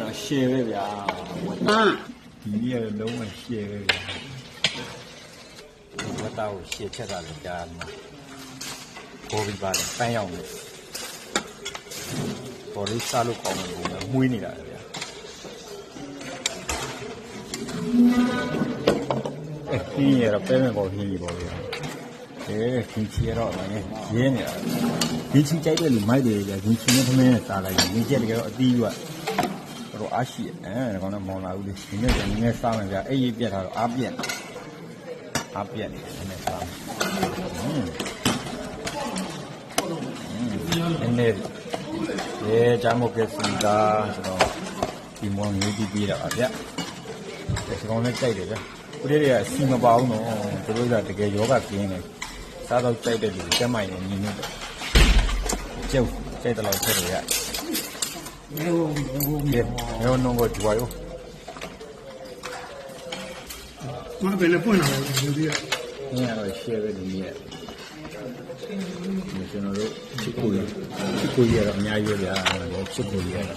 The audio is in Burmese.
တော့ရှယ်ပဲဗျာဒီနေ့ကတော့လုံးဝရှယ်ပဲဗျာဝတ်သားကိုရှယ်ချက်တာလည်းကြားမှာပေါ်ပြီးပါလေပန်းရောက်နေပေါ်လေးစားလို့ကောင်းတယ်ဘုံကမှုေးနေတာဗျာဒီရတော့ပဲမဲ့ပေါ်ဟင်းကြီးပေါ်ဗျာခင်ချီရတော့လည်းရင်းနေတာဒီချီကြိုက်တဲ့လူမိုက်တယ်ဗျာဒီချီနဲ့သမင်းနဲ့စားလိုက်ရင်ဒီချက်တကယ်တော့အသီးကတော့အားရှိတယ်ဒါကောင်တော့မောင်လာဦးလေဒီနေ့ကနည်းနည်းစားမယ်ဗျာအဲ့ရေးပြတ်ထားတော့အားပြက်နေတယ်နည်းနည်းစားမယ်နည်းဂျာမိုကစီတာဆိုတော့ဒီမောင်ရေးပြီးတာပါဗျာဒီကောင်လည်းကြိုက်တယ်ဗျာဦးလေးတွေကစီမပါဘူးနော်သူတို့ကတကယ်ယောဂကင်းတယ်စားတော့ကြိုက်တဲ့လူကျမ်းမိုင်နေနေတယ်ကျုပ်ကြိုက်တယ်လို့ဖြစ်တယ်ရရောနုံကိုကြွားရောမဘယ်နဲ့ပွင့်လာလဲလူကြီးက你看我写的里面，你说那个七个月了，人家有点，七个月了。